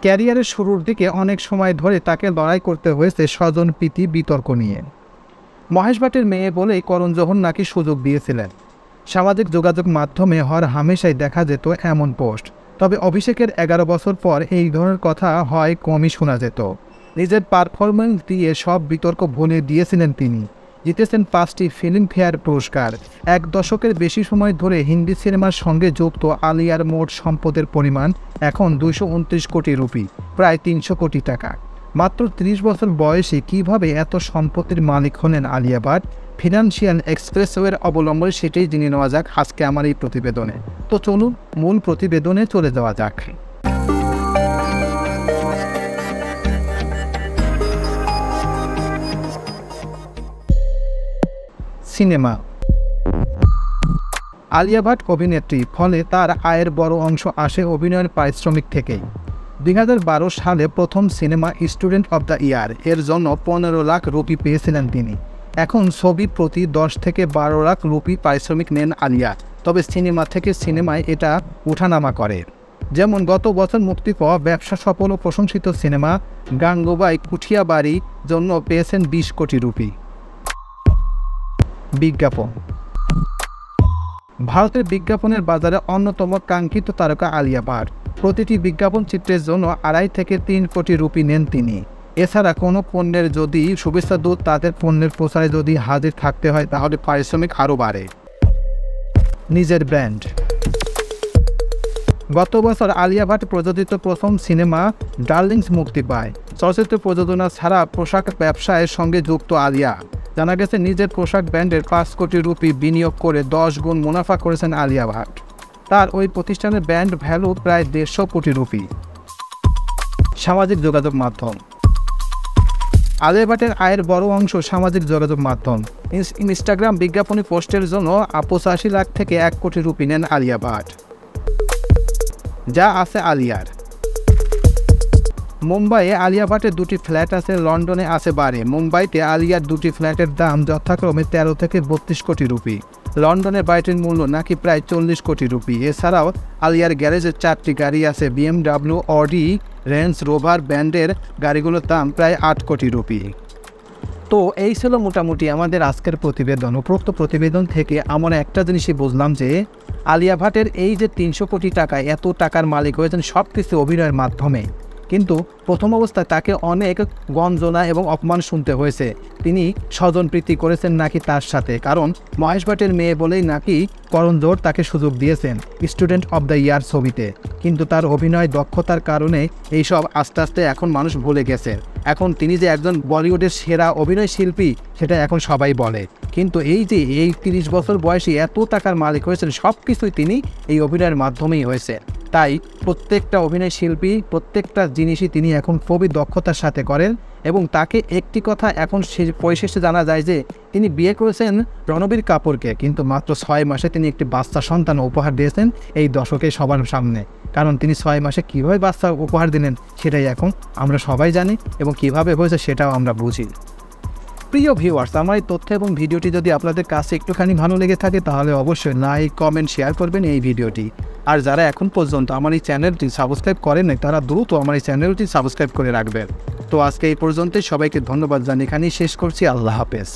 ক্যারিয়ারের শুরুর দিকে অনেক সময় ধরে তাকে লড়াই করতে হয়েছে স্বজনপ্রীতি বিতর্ক নিয়ে। মহেশ ভাটের মেয়ে বলেই করণ জোহর নাকি সুযোগ দিয়েছিলেন। সামাজিক যোগাযোগ মাধ্যমে হর হামেশাই দেখা যেত এমন পোস্ট। তবে অভিষেকের 11 বছর পর এই ধরনের কথা হয় কমই শোনা যেত। নিজের পারফরমেন্স দিয়ে সব বিতর্ক ভুলে দিয়েছিলেন তিনি। জিতেছেন 5টি ফিল্মফেয়ার পুরস্কার। 1 দশকের বেশি সময় ধরে হিন্দি সিনেমার সঙ্গে যুক্ত আলিয়ার মোট সম্পদের পরিমাণ এখন 229 কোটি রুপি, প্রায় 300 কোটি টাকা। মাত্র 30 বছর বয়সে কিভাবে এত সম্পত্তির মালিক হলেন আলিয়া ভাট? ফিনান্সিয়াল এক্সপ্রেসওয়ের অবলম্বনে সেটাই জেনে নেওয়া যাক আজকে আমার এই প্রতিবেদনে। তো চলুন মূল প্রতিবেদনে চলে যাওয়া যাক। সিনেমা। আলিয়া ভাট অভিনেত্রী, ফলে তার আয়ের বড় অংশ আসে অভিনয়ের পারিশ্রমিক থেকেই। 2012 সালে প্রথম cinema student of the year এর জন্য 15 লাখ রুপি পেয়েছিলেন তিনি। এখন ছবি প্রতি 10 থেকে 12 লাখ রুপি পারিশ্রমিক নেন আলিয়া। তবে সিনেমা থেকে সিনেমায় এটা উঠানামা করে। যেমন গত বছর মুক্তি পাওয়া ব্যবসা সফল ও প্রশংসিত সিনেমা গাঙ্গুবাই কুঠিয়াবাড়ি জন্য পেয়েছেন 20 কোটি রুপি। বিজ্ঞাপন। ভারতের বিজ্ঞাপনের বাজারে অন্যতম কাঙ্ক্ষিত তারকা আলিয়া ভাট। প্রতিটি বিজ্ঞাপন চিত্রের জন্য 2.5 থেকে 3 কোটি রুপি নেন তিনি। এছাড়া কোনো পণ্যের যদি শুভেচ্ছা দূত তাদের পণ্যের প্রচারে যদি হাজির থাকতে হয় তাহলে পারিশ্রমিক আরও বাড়ে। নিজের ব্র্যান্ড। গত বছর আলিয়া ভাট প্রযোজিত প্রথম সিনেমা ডার্লিংস মুক্তি পায়। চলচ্চিত্র প্রযোজনা ছাড়া পোশাক ব্যবসায়ের সঙ্গে যুক্ত আলিয়া। জানা গেছে নিজের পোশাক ব্র্যান্ডের 5 কোটি রুপি বিনিয়োগ করে 10 গুণ মুনাফা করেছেন আলিয়া ভাট। তার ওই প্রতিষ্ঠানের ব্র্যান্ড ভ্যালু প্রায় 150 কোটি রুপি। সামাজিক যোগাযোগ মাধ্যম। আলিয়া ভাটের আয়ের বড় অংশ সামাজিক যোগাযোগ মাধ্যম। ইনস্টাগ্রাম বিজ্ঞাপনী পোস্টের জন্য 85 লাখ থেকে 1 কোটি রুপি নেন আলিয়া ভাট। যা আছে আলিয়ার। মুম্বাইয়ে আলিয়া ভাটের 2টি ফ্ল্যাট আছে, লন্ডনে আছে বাড়ি। মুম্বাইতে আলিয়ার 2টি ফ্ল্যাটের দাম যথাক্রমে 13 থেকে 32 কোটি রুপি। লন্ডনের বাড়িটির মূল্য নাকি প্রায় 40 কোটি রুপি। এছাড়াও আলিয়ার গ্যারেজের 4টি গাড়ি আছে। BMW, অডি, রেঞ্জ রোভার ব্র্যান্ডের গাড়িগুলোর দাম প্রায় 8 কোটি রুপি। তো এই ছিল মোটামুটি আমাদের আজকের প্রতিবেদন। উপরোক্ত প্রতিবেদন থেকে আমরা একটা জিনিসই বুঝলাম যে আলিয়া ভাটের এই যে 300 কোটি টাকা, এত টাকার মালিক হয়েছেন সব কিছু অভিনয়ের মাধ্যমে। কিন্তু প্রথম অবস্থায় তাকে অনেক গঞ্জনা এবং অপমান শুনতে হয়েছে। তিনি স্বজনপ্রীতি করেছেন নাকি তার সাথে, কারণ মহেশ ভাটের মেয়ে বলেই নাকি করণ জোহর তাকে সুযোগ দিয়েছেন স্টুডেন্ট অব দ্য ইয়ার ছবিতে। কিন্তু তার অভিনয় দক্ষতার কারণে এইসব আস্তে আস্তে এখন মানুষ ভুলে গেছে। এখন তিনি যে একজন বলিউডের সেরা অভিনয় শিল্পী সেটা এখন সবাই বলে। কিন্তু এই যে 30 বছর বয়সী এত টাকার মালিক হয়েছেন সব কিছুই তিনি এই অভিনয়ের মাধ্যমেই হয়েছে। তাই প্রত্যেকটা অভিনয় শিল্পী প্রত্যেকটা জিনিসই তিনি এখন খুবই দক্ষতার সাথে করেন। এবং তাকে একটি কথা এখন পরিশেষে জানা যায় যে তিনি বিয়ে করেছেন রণবীর কাপুরকে, কিন্তু মাত্র 6 মাসে তিনি একটি বাচ্চা সন্তান উপহার দিয়েছেন এই দর্শকের সবার সামনে। কারণ তিনি 6 মাসে কীভাবে বাচ্চা উপহার দিলেন সেটাই এখন আমরা সবাই জানি, এবং কীভাবে হয়েছে সেটাও আমরা বুঝি। প্রিয় ভিউয়ার্স, আমার এই তথ্য এবং ভিডিওটি যদি আপনাদের কাছে একটুখানি ভালো লেগে থাকে তাহলে অবশ্যই লাইক, কমেন্ট, শেয়ার করবেন এই ভিডিওটি। আর যারা এখন পর্যন্ত আমার এই চ্যানেলটি সাবস্ক্রাইব করেন নাই তারা দ্রুত আমার এই চ্যানেলটি সাবস্ক্রাইব করে রাখবেন। তো আজকে এই পর্যন্তই, সবাইকে ধন্যবাদ জানিয়ে এখানেই শেষ করছি। আল্লাহ হাফেজ।